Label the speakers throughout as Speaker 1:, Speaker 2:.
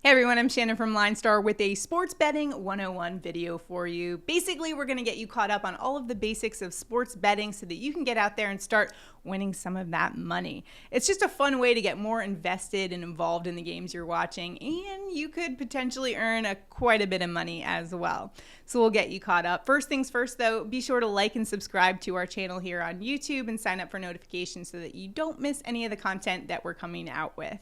Speaker 1: Hey everyone, I'm Shannon from LineStar with a sports betting 101 video for you. Basically, we're going to get you caught up on all of the basics of sports betting so that you can get out there and start winning some of that money. It's just a fun way to get more invested and involved in the games you're watching, and you could potentially earn quite a bit of money as well. So we'll get you caught up. First things first though, be sure to like and subscribe to our channel here on YouTube and sign up for notifications so that you don't miss any of the content that we're coming out with.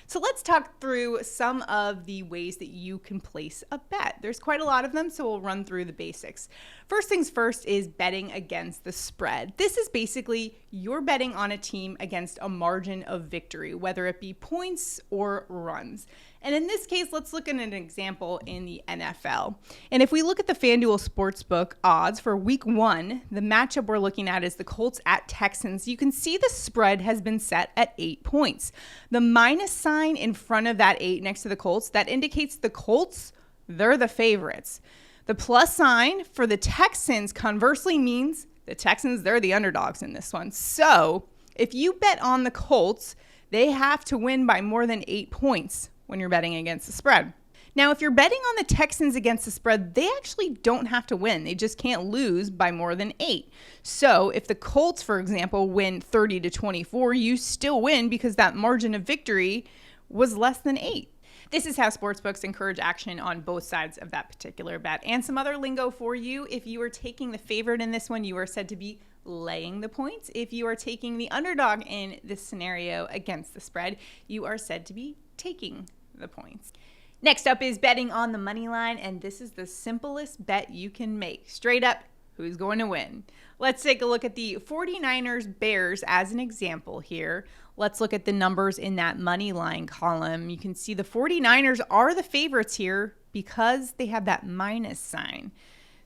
Speaker 1: So let's talk through some of the ways that you can place a bet. There's quite a lot of them, so we'll run through the basics. First things first is betting against the spread. This is basically you're betting on a team against a margin of victory, whether it be points or runs. And in this case, let's look at an example in the NFL. And if we look at the FanDuel Sportsbook odds for week 1, the matchup we're looking at is the Colts at Texans. You can see the spread has been set at 8 points. The minus sign in front of that 8 next to the Colts, that indicates the Colts, they're the favorites. The plus sign for the Texans conversely means the Texans, they're the underdogs in this one. So if you bet on the Colts, they have to win by more than 8 points when you're betting against the spread. Now, if you're betting on the Texans against the spread, they actually don't have to win. They just can't lose by more than 8. So if the Colts, for example, win 30-24, you still win because that margin of victory was less than 8. This is how sportsbooks encourage action on both sides of that particular bet. And some other lingo for you. If you are taking the favorite in this one, you are said to be laying the points. If you are taking the underdog in this scenario against the spread, you are said to be taking the points. Next up is betting on the money line, and this is the simplest bet you can make. Straight up, who's going to win? Let's take a look at the 49ers Bears as an example here. Let's look at the numbers in that money line column. You can see the 49ers are the favorites here because they have that minus sign.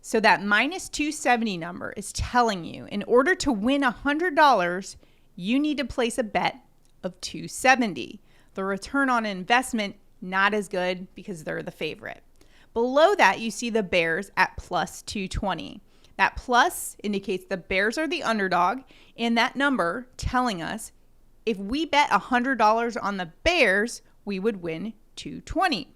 Speaker 1: So that minus 270 number is telling you in order to win $100, you need to place a bet of 270. The return on investment, not as good because they're the favorite. Below that, you see the Bears at plus 220. That plus indicates the Bears are the underdog, and that number telling us if we bet $100 on the Bears, we would win 220.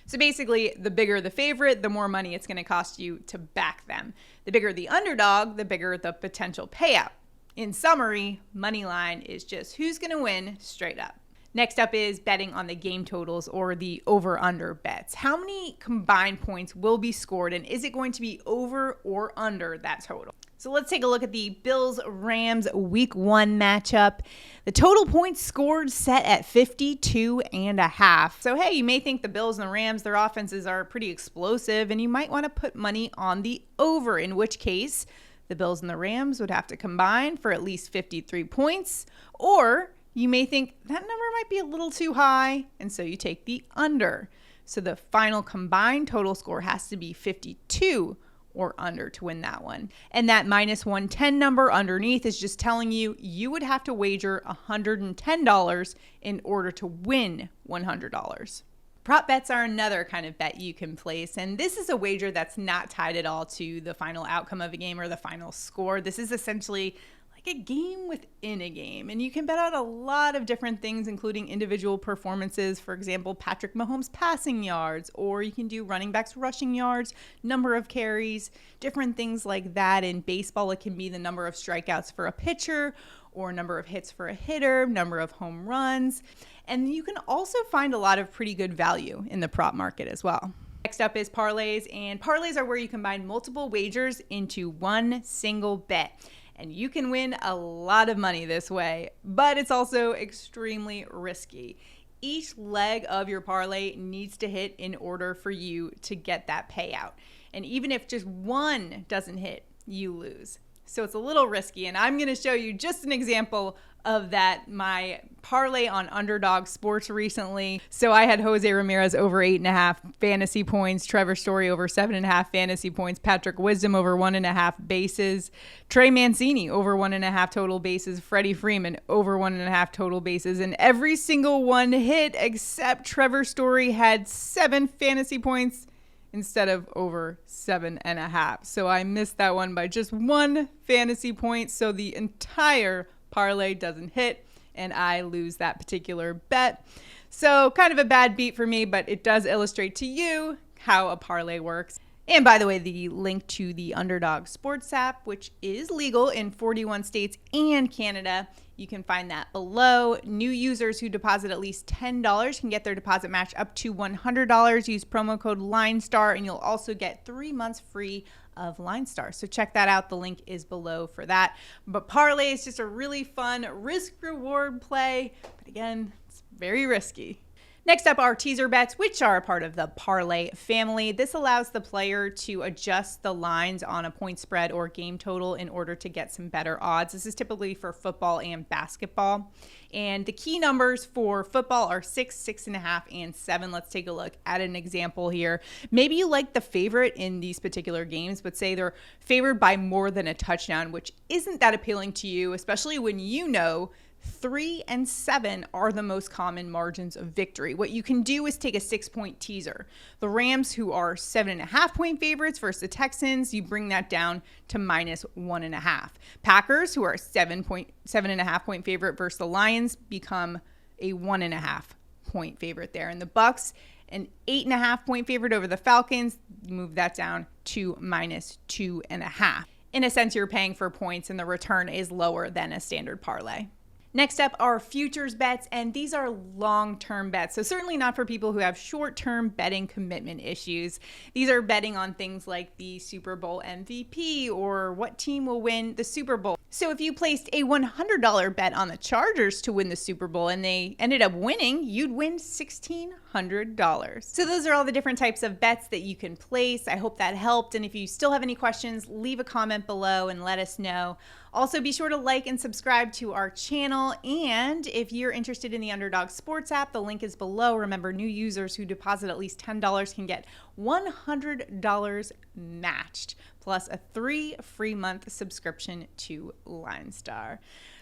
Speaker 1: So basically, the bigger the favorite, the more money it's going to cost you to back them. The bigger the underdog, the bigger the potential payout. In summary, money line is just who's going to win straight up. Next up is betting on the game totals or the over-under bets. How many combined points will be scored, and is it going to be over or under that total? So let's take a look at the Bills-Rams Week 1 matchup. The total points scored set at 52.5. So hey, you may think the Bills and the Rams, their offenses are pretty explosive, and you might want to put money on the over, in which case the Bills and the Rams would have to combine for at least 53 points, or you may think that number might be a little too high, and so you take the under. So the final combined total score has to be 52 or under to win that one. And that minus 110 number underneath is just telling you you would have to wager $110 in order to win $100. Prop bets are another kind of bet you can place, and this is a wager that's not tied at all to the final outcome of a game or the final score. This is essentially like a game within a game, and you can bet on a lot of different things, including individual performances. For example, Patrick Mahomes passing yards, or you can do running backs rushing yards, number of carries, different things like that. In baseball, it can be the number of strikeouts for a pitcher or number of hits for a hitter, number of home runs. And you can also find a lot of pretty good value in the prop market as well. Next up is parlays, and parlays are where you combine multiple wagers into one single bet. And you can win a lot of money this way, but it's also extremely risky. Each leg of your parlay needs to hit in order for you to get that payout. And even if just one doesn't hit, you lose. So it's a little risky, and I'm going to show you just an example of that, my parlay on Underdog Sports recently. So I had Jose Ramirez over 8.5 fantasy points, Trevor Story over 7.5 fantasy points, Patrick Wisdom over 1.5 bases, Trey Mancini over 1.5 total bases, Freddie Freeman over 1.5 total bases, and every single one hit except Trevor Story had 7 fantasy points instead of over 7.5. So I missed that one by just 1 fantasy point. So the entire parlay doesn't hit, and I lose that particular bet. So kind of a bad beat for me, but it does illustrate to you how a parlay works. And by the way, the link to the Underdog Sports app, which is legal in 41 states and Canada, you can find that below. New users who deposit at least $10 can get their deposit match up to $100. Use promo code LineStar, and you'll also get 3 months free of LineStar. So check that out. The link is below for that. But parlay is just a really fun risk-reward play. But again, it's very risky. Next up are teaser bets, which are a part of the parlay family. This allows the player to adjust the lines on a point spread or game total in order to get some better odds. This is typically for football and basketball. And the key numbers for football are 6, 6.5, and 7. Let's take a look at an example here. Maybe you like the favorite in these particular games, but say they're favored by more than a touchdown, which isn't that appealing to you, especially when you know 3 and 7 are the most common margins of victory. What you can do is take a 6-point teaser. The Rams, who are 7.5-point favorites versus the Texans, you bring that down to -1.5. Packers, who are 7.5-point favorite versus the Lions, become a 1.5-point favorite there. And the Bucks, an 8.5-point favorite over the Falcons, you move that down to -2.5. In a sense, you're paying for points and the return is lower than a standard parlay. Next up are futures bets, and these are long-term bets, so certainly not for people who have short-term betting commitment issues. These are betting on things like the Super Bowl MVP or what team will win the Super Bowl. So if you placed a $100 bet on the Chargers to win the Super Bowl and they ended up winning, you'd win $1,600. So those are all the different types of bets that you can place. I hope that helped, and if you still have any questions, leave a comment below and let us know. Also, be sure to like and subscribe to our channel. And if you're interested in the Underdog Sports app, the link is below. Remember, new users who deposit at least $10 can get $100 matched, plus a 3 free month subscription to LineStar.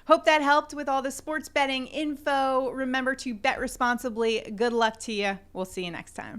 Speaker 1: Hope that helped with all the sports betting info. Remember to bet responsibly. Good luck to you. We'll see you next time.